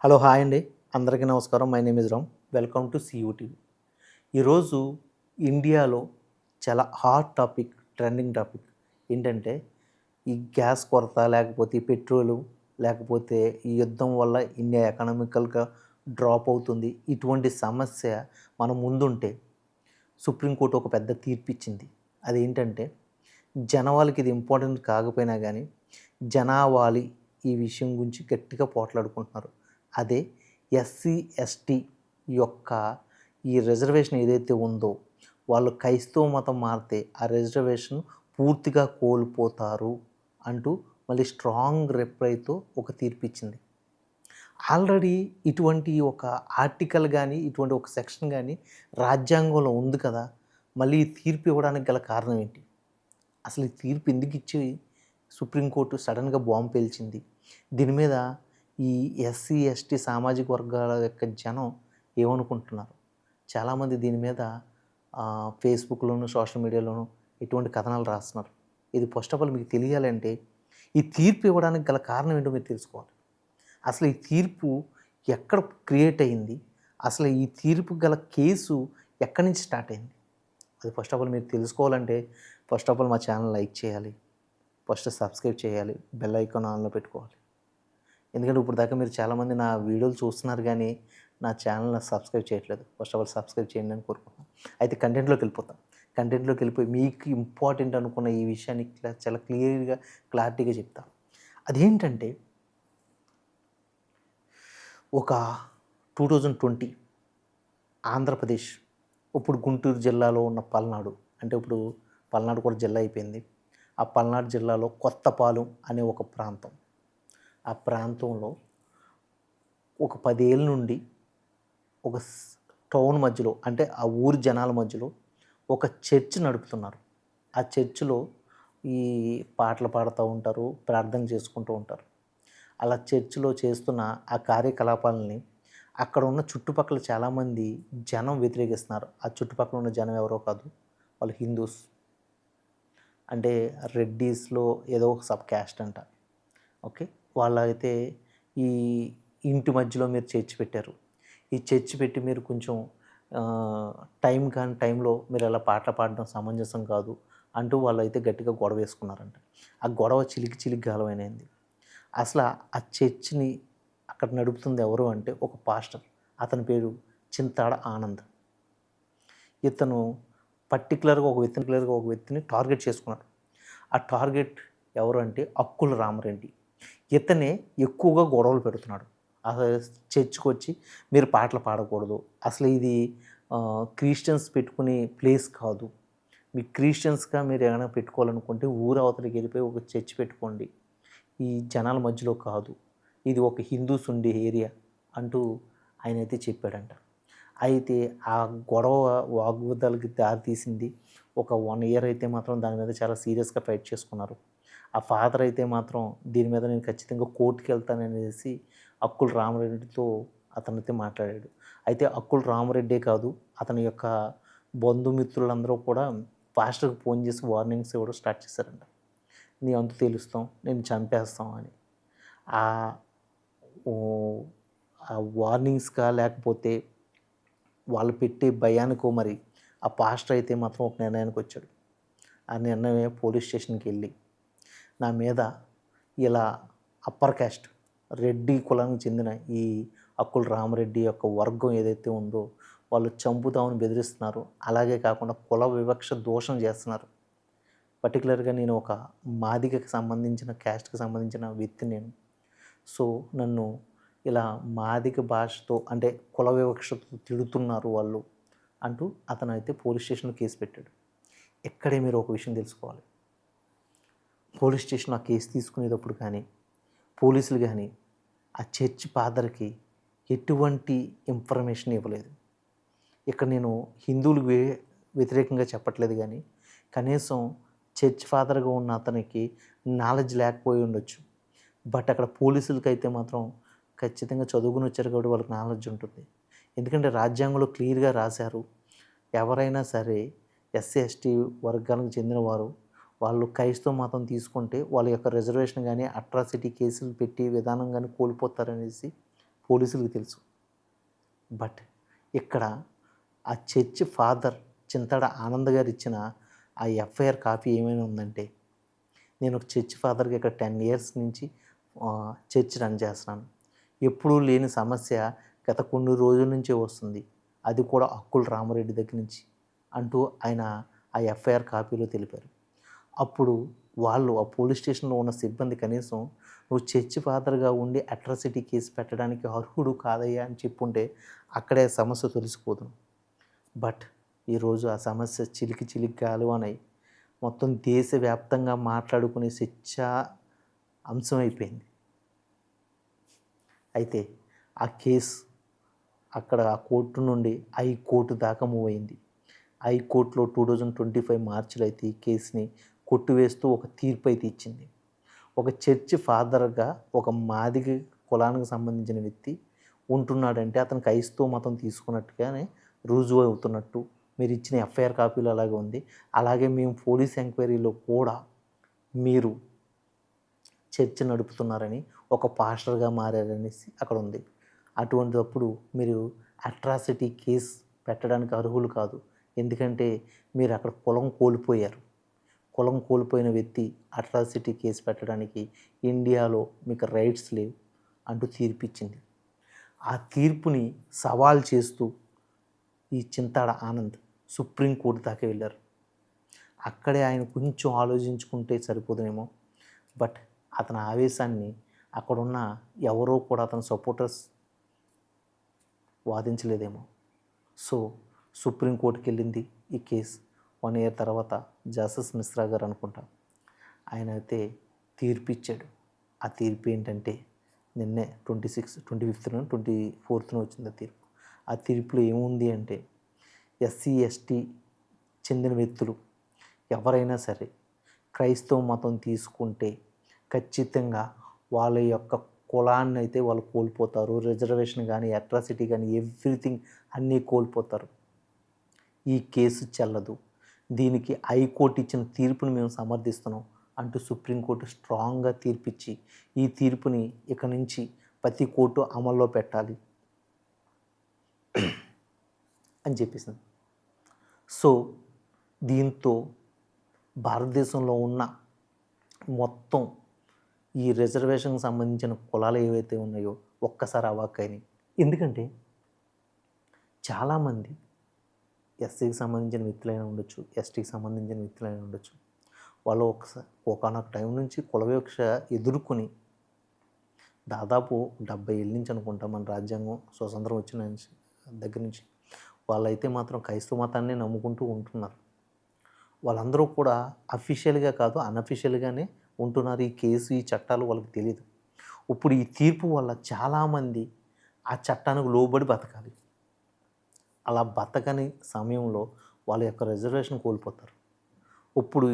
Hello hi అండి. అందరికీ నమస్కారం. My name is Ram. Welcome to CUTV. ఈరోజు ఇండియాలో చాలా హాట్ టాపిక్, ట్రెండింగ్ టాపిక్ ఏంటంటే ఈ గ్యాస్ కొరత, లేకపోతే ఈ పెట్రోలు, లేకపోతే ఈ యుద్ధం వల్ల ఇండియా ఎకనామికల్‌గా డ్రాప్ అవుతుంది. ఇటువంటి సమస్య మన ముందుంటే సుప్రీంకోర్టు ఒక పెద్ద తీర్పిచ్చింది. అదేంటంటే జనవాళికి ఇది ఇంపార్టెంట్ కాకపోయినా గానీ జనావాళి ఈ విషయం గురించి గట్టిగా పోట్లాడుకుంటున్నారు. అదే ఎస్సీ, ఎస్టీ యొక్క ఈ రిజర్వేషన్ ఏదైతే ఉందో వాళ్ళు క్రైస్తవ మతం మారితే ఆ రిజర్వేషన్ పూర్తిగా కోల్పోతారు అంటూ మళ్ళీ స్ట్రాంగ్ రిప్లైతో ఒక తీర్పిచ్చింది. ఆల్రెడీ ఇటువంటి ఒక ఆర్టికల్ గానీ, ఇటువంటి ఒక సెక్షన్ గానీ రాజ్యాంగంలో ఉంది కదా! మళ్ళీ ఈ తీర్పు ఇవ్వడానికి గల కారణం ఏంటి? అసలు ఈ తీర్పు ఎందుకిచ్చి సుప్రీంకోర్టు సడన్‌గా బాంబ్ పేల్చింది? దీని మీద ఈ ఎస్సీ, ఎస్టీ సామాజిక వర్గాల యొక్క జనం ఏమనుకుంటున్నారు? చాలామంది దీని మీద ఫేస్‌బుక్‌లోను, సోషల్ మీడియాలోను ఇటువంటి కథనాలు రాస్తున్నారు. ఇది ఫస్ట్ ఆఫ్ ఆల్ మీకు తెలియాలంటే ఈ తీర్పు ఇవ్వడానికి గల కారణం ఏంటో మీరు తెలుసుకోవాలి. అసలు ఈ తీర్పు ఎక్కడ క్రియేట్ అయింది? అసలు ఈ తీర్పు గల కేసు ఎక్కడి నుంచి స్టార్ట్ అయింది? అది ఫస్ట్ ఆఫ్ ఆల్ మీరు తెలుసుకోవాలంటే ఫస్ట్ ఆఫ్ ఆల్ మా ఛానల్ లైక్ చేయాలి. ఫస్ట్ సబ్స్క్రైబ్ చేయాలి. బెల్ ఐకాన్ ఆన్‌లో పెట్టుకోవాలి. ఎందుకంటే ఇప్పుడు దాకా మీరు చాలామంది నా వీడియోలు చూస్తున్నారు కానీ నా ఛానల్‌ని సబ్స్క్రైబ్ చేయట్లేదు. ఫస్ట్ ఆఫ్ ఆల్ సబ్స్క్రైబ్ చేయండి అని కోరుకుంటున్నాను. అయితే కంటెంట్‌లోకి వెళ్ళిపోతాం. కంటెంట్‌లోకి వెళ్ళిపోయి మీకు ఇంపార్టెంట్ అనుకున్న ఈ విషయాన్ని చాలా క్లియర్‌గా, క్లారిటీగా చెప్తా. అదేంటంటే ఒక 2020 ఆంధ్రప్రదేశ్, ఇప్పుడు గుంటూరు జిల్లాలో ఉన్న పల్నాడు, అంటే ఇప్పుడు పల్నాడు కూడా జిల్లా అయిపోయింది. ఆ పల్నాడు జిల్లాలో కొత్తపాలెం అనే ఒక ప్రాంతం. ఆ ప్రాంతంలో ఒక 10 ఏళ్ళ నుండి ఒక టౌన్ మధ్యలో, అంటే ఆ ఊరి జనాల మధ్యలో ఒక చర్చ్ నడుపుతున్నారు. ఆ చర్చ్‌లో ఈ పాటలు పాడుతూ ఉంటారు, ప్రార్థన చేసుకుంటూ ఉంటారు. అలా చర్చ్‌లో చేస్తున్న ఆ కార్యకలాపాలని అక్కడ ఉన్న చుట్టుపక్కల చాలామంది జనం వ్యతిరేకిస్తున్నారు. ఆ చుట్టుపక్కల ఉన్న జనం ఎవరో కాదు, వాళ్ళు హిందూస్. అంటే రెడ్డీస్‌లో ఏదో ఒక సబ్ క్యాస్ట్ అంట. ఓకే. వాళ్ళైతే ఈ ఇంటి మధ్యలో మీరు చర్చ్ పెట్టారు. ఈ చర్చ్ పెట్టి మీరు కొంచెం టైం కాని టైంలో మీరు అలా పాటలు పాడడం సమంజసం కాదు అంటూ వాళ్ళైతే గట్టిగా గొడవ వేసుకున్నారంట. ఆ గొడవ చిలికి చిలికి గాలమైనయింది. అసలు ఆ చర్చ్‌ని అక్కడ నడుపుతుంది ఎవరు అంటే ఒక పాస్టర్. అతని పేరు చింతాడ ఆనంద్. ఇతను పర్టిక్యులర్‌గా ఒక వ్యక్తిని టార్గెట్ చేసుకున్నాడు. ఆ టార్గెట్ ఎవరు అంటే అక్కుల రామరెడ్డి. ఇతనే ఎక్కువగా గొడవలు పెడుతున్నాడు. అసలు చర్చ్‌కొచ్చి మీరు పాటలు పాడకూడదు. అసలు ఇది క్రిస్టియన్స్ పెట్టుకునే ప్లేస్ కాదు. మీ క్రిస్టియన్స్‌గా మీరు ఏమైనా పెట్టుకోవాలనుకుంటే ఊరు అవతలకి వెళ్ళిపోయి ఒక చర్చ్ పెట్టుకోండి. ఈ జనాల మధ్యలో కాదు. ఇది ఒక హిందూస్ ఉండే ఏరియా అంటూ ఆయనైతే చెప్పాడంట. అయితే ఆ గొడవ వాగ్వాదాలకి దారితీసింది. ఒక 1 ఇయర్ అయితే మాత్రం దాని మీద చాలా సీరియస్‌గా ఫైట్ చేసుకున్నారు. ఆ ఫాదర్ అయితే మాత్రం దీని మీద నేను ఖచ్చితంగా కోర్ట్‌కెళ్తాననేసి అక్కుల రామరెడ్డితో అతనైతే మాట్లాడాడు. అయితే అక్కుల రామరెడ్డే కాదు, అతని యొక్క బంధుమిత్రులందరూ కూడా పాస్టర్‌కి ఫోన్ చేసి వార్నింగ్స్ ఇవ్వడం స్టార్ట్ చేశారంట. నీ అంతు తేలుస్తాం, నిన్ను చంపేస్తాం అని. ఆహ్, ఓహ్! ఆ వార్నింగ్స్‌కా లేకపోతే వాళ్ళు పెట్టే భయానికో మరి ఆ పాస్టర్ అయితే మాత్రం ఒక నిర్ణయానికొచ్చాడు. ఆ నిర్ణయమే పోలీస్ స్టేషన్‌కెళ్ళి నా మీద ఇలా అప్పర్ కాస్ట్ రెడ్డి కులానికి చెందిన ఈ అక్కుల రామరెడ్డి యొక్క వర్గం ఏదైతే ఉందో వాళ్ళు చంపుతామని బెదిరిస్తున్నారు. అలాగే కాకుండా కుల వివక్ష దూషణ చేస్తున్నారు. పర్టిక్యులర్‌గా నేను ఒక మాదిగకి సంబంధించిన క్యాస్ట్‌కి సంబంధించిన వ్యక్తిని నేను. సో, నన్ను ఇలా మాదిగ భాషతో అంటే కుల వివక్షతో తిడుతున్నారు వాళ్ళు అంటూ అతనైతే పోలీస్ స్టేషన్‌లో కేస్ పెట్టాడు. ఇక్కడే మీరు ఒక విషయం తెలుసుకోవాలి. పోలీస్ స్టేషన్‌లో ఆ కేసు తీసుకునేటప్పుడు కానీ, పోలీసులు గానీ, ఆ చర్చ్ ఫాదర్‌కి ఎటువంటి ఇన్ఫర్మేషన్ ఇవ్వలేదు. ఇక్కడ నేను హిందువులకు వ్యతిరేకంగా చెప్పట్లేదు గానీ, కనీసం చర్చ్ ఫాదర్‌గా ఉన్న అతనికి నాలెడ్జ్ లేకపోయి ఉండొచ్చు. బట్ అక్కడ పోలీసులకైతే మాత్రం ఖచ్చితంగా చదువుకొని వచ్చారు కాబట్టి వాళ్ళకి నాలెడ్జ్ ఉంటుంది. ఎందుకంటే రాజ్యాంగంలో క్లియర్‌గా రాశారు. ఎవరైనా సరే ఎస్సీ, ఎస్టీ వర్గాలకు చెందినవారు వాళ్ళు క్రైస్తవ మతం తీసుకుంటే వాళ్ళ యొక్క రిజర్వేషన్ గానీ, అట్రాసిటీ కేసులు పెట్టి విధానం గానీ కోల్పోతారనేసి పోలీసులకు తెలుసు. బట్ ఇక్కడ ఆ చర్చ్ ఫాదర్ చింతాడ ఆనంద్ గారు ఇచ్చిన ఆ ఎఫ్ఐఆర్ కాపీ ఏమైనా ఉందంటే, నేను ఒక చర్చ్ ఫాదర్గా ఇక్కడ 10 ఇయర్స్ నుంచి చర్చ్ రన్ చేస్తున్నాను. ఎప్పుడూ లేని సమస్య గత కొన్ని రోజుల నుంచే వస్తుంది, అది కూడా అక్కుల రామరెడ్డి దగ్గర నుంచి అంటూ ఆయన ఆ ఎఫ్ఐఆర్ కాపీలో తెలిపారు. అప్పుడు వాళ్ళు ఆ పోలీస్ స్టేషన్లో ఉన్న సిబ్బంది కనీసం నువ్వు చర్చ్ ఫాదర్గా ఉండి అట్రాసిటీ కేసు పెట్టడానికి అర్హుడు కాదయ్యా అని చెప్పుంటే అక్కడే సమస్య తొలసిపోదు. బట్ ఈరోజు ఆ సమస్య చిలికి చిలికి గాలువనై మొత్తం దేశవ్యాప్తంగా మాట్లాడుకునే చర్చా అంశం అయిపోయింది. అయితే ఆ కేసు అక్కడ ఆ కోర్టు నుండి హైకోర్టు దాకా మూవ్ అయింది. హైకోర్టులో 2025 మార్చిలో అయితే ఈ కేసుని కొట్టివేస్తూ ఒక తీర్పు అయితే ఇచ్చింది. ఒక చర్చ్ ఫాదర్గా ఒక మాదిగ కులానికి సంబంధించిన వ్యక్తి ఉంటున్నాడంటే అతను క్రైస్తవ మతం తీసుకున్నట్టుగానే రుజువు అవుతున్నట్టు మీరు ఇచ్చిన ఎఫ్ఐఆర్ కాపీలో అలాగే ఉంది. అలాగే మేము పోలీస్ ఎంక్వైరీలో కూడా మీరు చర్చ్ నడుపుతున్నారని, ఒక పాస్టర్గా మారారనేసి అక్కడ ఉంది. అటువంటిదప్పుడు మీరు అట్రాసిటీ కేసు పెట్టడానికి అర్హులు కాదు. ఎందుకంటే మీరు అక్కడ కులం కోల్పోయారు. కులం కోల్పోయిన వ్యక్తి అట్రాసిటీ కేసు పెట్టడానికి ఇండియాలో మీకు రైట్స్ లేవు అంటూ తీర్పిచ్చింది. ఆ తీర్పుని సవాల్ చేస్తూ ఈ చింతాడ ఆనంద్ సుప్రీంకోర్టు దాకా వెళ్ళారు. అక్కడే ఆయన కొంచెం ఆలోచించుకుంటే సరిపోదునేమో. బట్ అతని ఆవేశాన్ని అక్కడున్న ఎవరో కూడా అతని సపోర్టర్స్ వాదించలేదేమో. సో సుప్రీంకోర్టుకి వెళ్ళింది ఈ కేసు. 1 ఇయర్ తర్వాత జస్టిస్ మిశ్రా గారు అనుకుంటా ఆయన అయితే తీర్పు ఇచ్చాడు. ఆ తీర్పు ఏంటంటే నిన్నే 25న 24న వచ్చింది ఆ తీర్పు. ఆ తీర్పులో ఏముంది అంటే ఎస్సీ ఎస్టీ చెందిన వ్యక్తులు ఎవరైనా సరే క్రైస్తవ మతం తీసుకుంటే ఖచ్చితంగా వాళ్ళ యొక్క కులాన్ని అయితే వాళ్ళు కోల్పోతారు. రిజర్వేషన్ కానీ అట్రాసిటీ కానీ ఎవ్రీథింగ్ అన్నీ కోల్పోతారు. ఈ కేసు చెల్లదు, దీనికి హైకోర్టు ఇచ్చిన తీర్పుని మేము సమర్థిస్తున్నాం అంటూ సుప్రీంకోర్టు స్ట్రాంగ్గా తీర్పిచ్చి ఈ తీర్పుని ఇక నుంచి ప్రతి కోర్టు అమల్లో పెట్టాలి అని చెప్పేసింది. సో దీంతో భారతదేశంలో ఉన్న మొత్తం ఈ రిజర్వేషన్కి సంబంధించిన కులాలు ఏవైతే ఉన్నాయో ఒక్కసారి అవాక్కైనాయి. ఎందుకంటే చాలామంది ఎస్సీకి సంబంధించిన వ్యక్తులైనా ఉండొచ్చు, ఎస్టీకి సంబంధించిన వ్యక్తులైనా ఉండొచ్చు, వాళ్ళు ఒకనొక టైం నుంచి కుల వివక్ష ఎదుర్కొని దాదాపు 70 ఏళ్ళ నుంచి అనుకుంటా మన రాజ్యాంగం స్వతంత్రం వచ్చిన దగ్గర నుంచి వాళ్ళైతే మాత్రం క్రైస్తవ మతాన్ని నమ్ముకుంటూ ఉంటున్నారు. వాళ్ళందరూ కూడా అఫీషియల్గా కాదు అన్అఫీషియల్గానే ఉంటున్నారు. ఈ కేసు ఈ చట్టాలు వాళ్ళకి తెలియదు. ఇప్పుడు ఈ తీర్పు వల్ల చాలామంది ఆ చట్టానికి లోబడి బతకాలి. అలా బతకని సమయంలో వాళ్ళ యొక్క రిజర్వేషన్ కోల్పోతారు. ఇప్పుడు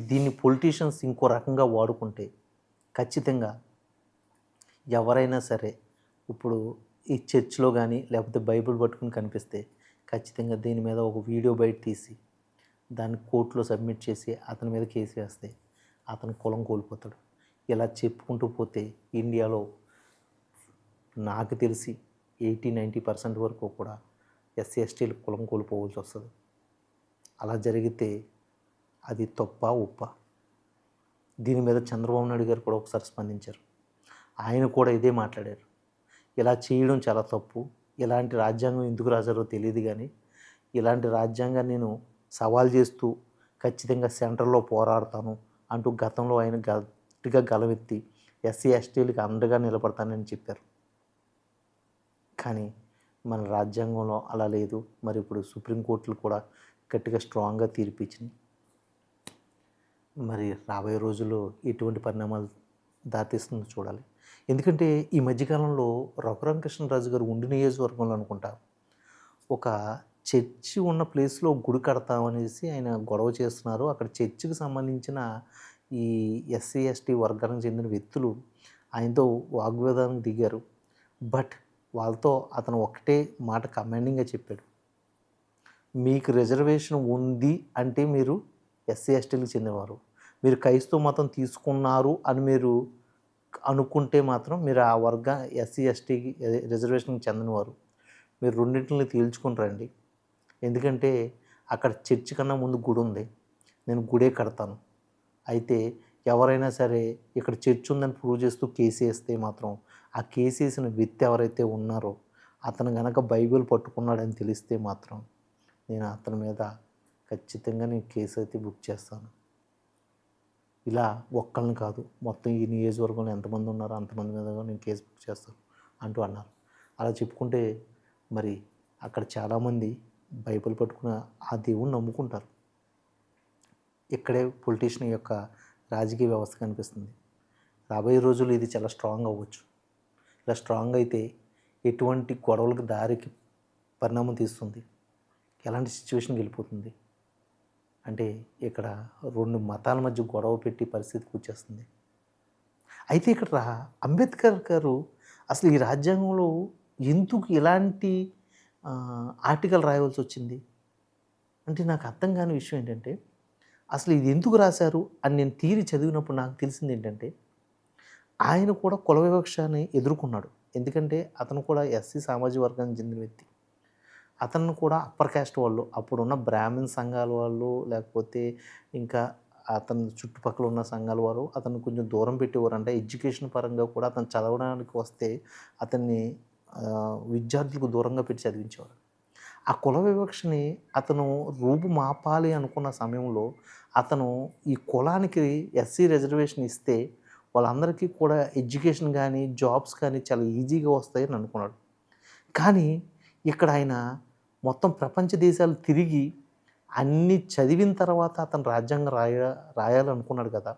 దీన్ని పొలిటీషియన్స్ ఇంకో రకంగా వాడుకుంటే ఖచ్చితంగా ఎవరైనా సరే ఇప్పుడు ఈ చర్చ్లో కానీ లేకపోతే బైబిల్ పట్టుకుని కనిపిస్తే ఖచ్చితంగా దీని మీద ఒక వీడియో బయట తీసి దాన్ని కోర్టులో సబ్మిట్ చేసి అతని మీద కేసు వేస్తే అతను కులం కోల్పోతాడు. ఇలా చెప్పుకుంటూ పోతే ఇండియాలో నాకు తెలిసి 80-90% వరకు కూడా ఎస్సీ ఎస్టీలు కులం కోల్పోవాల్సి వస్తుంది. అలా జరిగితే అది తప్ప ఉప్ప. దీని మీద చంద్రబాబు నాయుడు గారు కూడా ఒకసారి స్పందించారు. ఆయన కూడా ఇదే మాట్లాడారు. ఇలా చేయడం చాలా తప్పు, ఇలాంటి రాజ్యాంగం ఎందుకు రాశారో తెలియదు కానీ ఇలాంటి రాజ్యాంగాన్ని నేను సవాల్ చేస్తూ ఖచ్చితంగా సెంటర్లో పోరాడతాను అంటూ గతంలో ఆయన గట్టిగా గలవెత్తి ఎస్సీ ఎస్టీలకి అండగా నిలబడతానని చెప్పారు. కానీ మన రాజ్యాంగంలో అలా లేదు. మరి ఇప్పుడు సుప్రీంకోర్టులు కూడా గట్టిగా స్ట్రాంగ్గా తీర్పిచ్చినాయి. మరి రాబోయే రోజుల్లో ఎటువంటి పరిణామాలు దారితీస్తుందో చూడాలి. ఎందుకంటే ఈ మధ్యకాలంలో రఘురామకృష్ణరాజు గారు ఉండి నియోజకవర్గంలో అనుకుంటా ఒక చర్చి ఉన్న ప్లేస్లో గుడి కడతామనేసి ఆయన గొడవ చేస్తున్నారు. అక్కడ చర్చికి సంబంధించిన ఈ ఎస్సీ ఎస్టీ వర్గానికి చెందిన వ్యక్తులు ఆయనతో వాగ్వాదానికి దిగారు. బట్ వాళ్ళతో అతను ఒకటే మాట కమాండింగ్గా చెప్పాడు, మీకు రిజర్వేషన్ ఉంది అంటే మీరు ఎస్సీ ఎస్టీలకు చెందినవారు, మీరు క్రైస్తవ మతం తీసుకున్నారు అని మీరు అనుకుంటే మాత్రం మీరు ఆ ఎస్సీ ఎస్టీకి రిజర్వేషన్కి చెందినవారు మీరు రెండింటిని తేల్చుకుని రండి. ఎందుకంటే అక్కడ చర్చి కన్నా ముందు గుడి ఉంది, నేను గుడే కడతాను. అయితే ఎవరైనా సరే ఇక్కడ చర్చ్ ఉందని ప్రూవ్ చేస్తూ కేసు వేస్తే మాత్రం ఆ కేసు వేసిన వ్యక్తి ఎవరైతే ఉన్నారో అతను కనుక బైబిల్ పట్టుకున్నాడని తెలిస్తే మాత్రం నేను అతని మీద ఖచ్చితంగా నేను కేసు అయితే బుక్ చేస్తాను. ఇలా ఒక్కళ్ళని కాదు, మొత్తం ఈ నియోజకవర్గంలో ఎంతమంది ఉన్నారో అంతమంది మీద నేను కేసు బుక్ చేస్తాను అంటూ అన్నారు. అలా చెప్పుకుంటే మరి అక్కడ చాలామంది బైబిల్ పట్టుకున్న ఆ దేవుణ్ణి నమ్ముకుంటారు. ఇక్కడే పొలిటీషియన్ యొక్క రాజకీయ వ్యవస్థ కనిపిస్తుంది. రాబోయే రోజుల్లో ఇది చాలా స్ట్రాంగ్ అవ్వచ్చు. ఇలా స్ట్రాంగ్ అయితే ఎటువంటి గొడవలకు దారికి పరిణామం తీస్తుంది, ఎలాంటి సిచ్యువేషన్కి వెళ్ళిపోతుంది అంటే ఇక్కడ 2 మతాల మధ్య గొడవ పెట్టి పరిస్థితికి వచ్చేస్తుంది. అయితే ఇక్కడ అంబేద్కర్ గారు అసలు ఈ రాజ్యాంగంలో ఎందుకు ఇలాంటి ఆర్టికల్ రాయవలసి వచ్చింది అంటే నాకు అర్థం కాని విషయం ఏంటంటే, అసలు ఇది ఎందుకు రాశారు అని నేను తీరి చదివినప్పుడు నాకు తెలిసింది ఏంటంటే, ఆయన కూడా కుల వివక్షని ఎదుర్కొన్నాడు. ఎందుకంటే అతను కూడా ఎస్సీ సామాజిక వర్గానికి చెందిన వ్యక్తి. అతను కూడా అప్పర్ క్యాస్ట్ వాళ్ళు, అప్పుడున్న బ్రాహ్మణ్ సంఘాల వాళ్ళు, లేకపోతే ఇంకా అతని చుట్టుపక్కల ఉన్న సంఘాల వారు అతను కొంచెం దూరం పెట్టేవారు. అంటే ఎడ్యుకేషన్ పరంగా కూడా అతను చదవడానికి వస్తే అతన్ని విద్యార్థులకు దూరంగా పెట్టి చదివించేవారు. ఆ కుల వివక్షని అతను రూపుమాపాలి అనుకున్న సమయంలో అతను ఈ కులానికి ఎస్సీ రిజర్వేషన్ ఇస్తే వాళ్ళందరికీ కూడా ఎడ్యుకేషన్ కానీ జాబ్స్ కానీ చాలా ఈజీగా వస్తాయని అనుకున్నాడు. కానీ ఇక్కడ ఆయన మొత్తం ప్రపంచ దేశాలు తిరిగి అన్నీ చదివిన తర్వాత అతను రాజ్యాంగం రాయాలనుకున్నాడు కదా.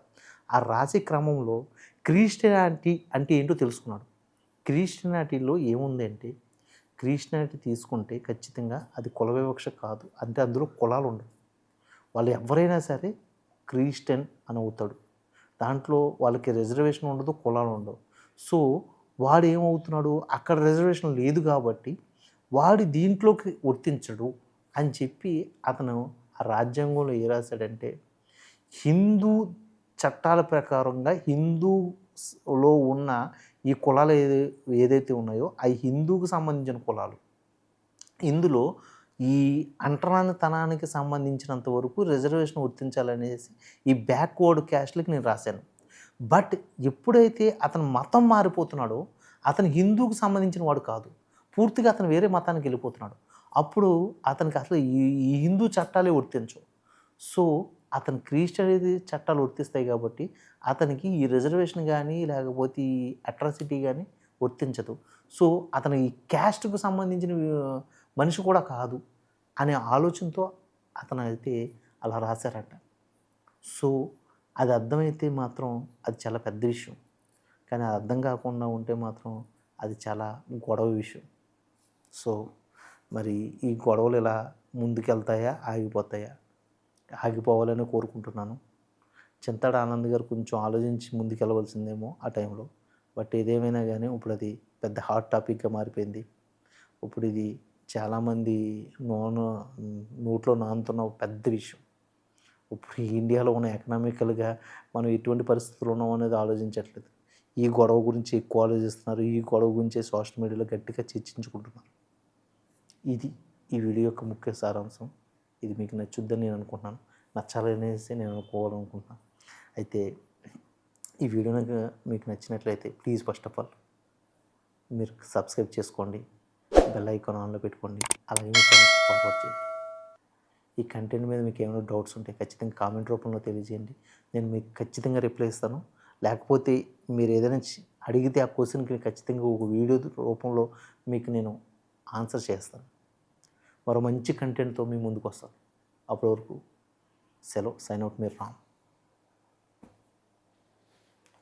ఆ రాసే క్రమంలో క్రిస్టియానిటీ అంటే ఏంటో తెలుసుకున్నాడు. క్రిస్టియానిటీలో ఏముంది అంటే, క్రిస్టియానిటీ తీసుకుంటే ఖచ్చితంగా అది కుల వివక్ష కాదు. అంటే అందులో కులాలు ఉండవు. వాళ్ళు ఎవరైనా సరే క్రిస్టియన్ అని అవుతాడు. దాంట్లో వాళ్ళకి రిజర్వేషన్ ఉండదు, కులాలు ఉండవు. సో వాడు ఏమవుతున్నాడు, అక్కడ రిజర్వేషన్ లేదు కాబట్టి వాడు దీంట్లోకి వర్తించడు అని చెప్పి అతను ఆ రాజ్యాంగంలో ఏ రాశాడంటే, హిందూ చట్టాల ప్రకారంగా హిందూలో ఉన్న ఈ కులాలు ఏదైతే ఉన్నాయో అవి హిందూకు సంబంధించిన కులాలు. ఇందులో ఈ అంటరానితనానికి సంబంధించినంత వరకు రిజర్వేషన్ వర్తించాలనేసి ఈ బ్యాక్వర్డ్ క్యాస్ట్లకి నేను రాశాను. బట్ ఎప్పుడైతే అతను మతం మారిపోతున్నాడో అతను హిందూకు సంబంధించిన వాడు కాదు, పూర్తిగా అతను వేరే మతానికి వెళ్ళిపోతున్నాడు. అప్పుడు అతనికి అసలు ఈ హిందూ చట్టాలే వర్తించవు. సో అతను క్రిస్టియనిటీ చట్టాలు వర్తిస్తాయి కాబట్టి అతనికి ఈ రిజర్వేషన్ కానీ లేకపోతే ఈ అట్రాసిటీ కానీ వర్తించదు. సో అతను ఈ క్యాస్ట్కు సంబంధించిన మనిషి కూడా కాదు అనే ఆలోచనతో అతను అయితే అలా రాశారట. సో అది అర్థమైతే మాత్రం అది చాలా పెద్ద విషయం, కానీ అది అర్థం కాకుండా ఉంటే మాత్రం అది చాలా గొడవ విషయం. సో మరి ఈ గొడవలు ఇలా ముందుకెళ్తాయా ఆగిపోతాయా? ఆగిపోవాలని కోరుకుంటున్నాను. చింతాడ ఆనంద్ గారు కొంచెం ఆలోచించి ముందుకెళ్ళవలసిందేమో ఆ టైంలో. బట్ ఏదేమైనా కానీ ఇప్పుడు అది పెద్ద హాట్ టాపిక్గా మారిపోయింది. ఇప్పుడు ఇది చాలామంది నోట్లో నానుతున్న ఒక పెద్ద విషయం. ఇప్పుడు ఇండియాలో ఉన్న ఎకనామికల్గా మనం ఎటువంటి పరిస్థితులు ఉన్నాం అనేది ఆలోచించట్లేదు. ఈ గొడవ గురించి ఎక్కువ ఆలోచిస్తున్నారు. ఈ గొడవ గురించి సోషల్ మీడియాలో గట్టిగా చర్చించుకుంటున్నారు. ఇది ఈ వీడియో యొక్క ముఖ్య సారాంశం. ఇది మీకు నచ్చుద్దని నేను అనుకుంటున్నాను, నచ్చాలనేసి నేను అనుకోవాలనుకుంటున్నాను. అయితే ఈ వీడియో మీకు నచ్చినట్లయితే ప్లీజ్ ఫస్ట్ ఆఫ్ ఆల్ మీరు సబ్స్క్రైబ్ చేసుకోండి, బెల్ ఐకాన్ ఆన్లో పెట్టుకోండి, అలాగే మీ ఫ్రెండ్స్ ఫార్వర్డ్ చేయండి. ఈ కంటెంట్ మీద మీకు ఏమైనా డౌట్స్ ఉంటే ఖచ్చితంగా కామెంట్ రూపంలో తెలియజేయండి. నేను మీకు ఖచ్చితంగా రిప్లై ఇస్తాను. లేకపోతే మీరు ఏదైనా అడిగితే ఆ క్వశ్చన్కి ఖచ్చితంగా ఒక వీడియో రూపంలో మీకు నేను ఆన్సర్ చేస్తాను. మరో మంచి కంటెంట్తో మీ ముందుకు వస్తాను. అప్పటి వరకు సెలవు. సైన్ అవుట్ మీరు రామ్.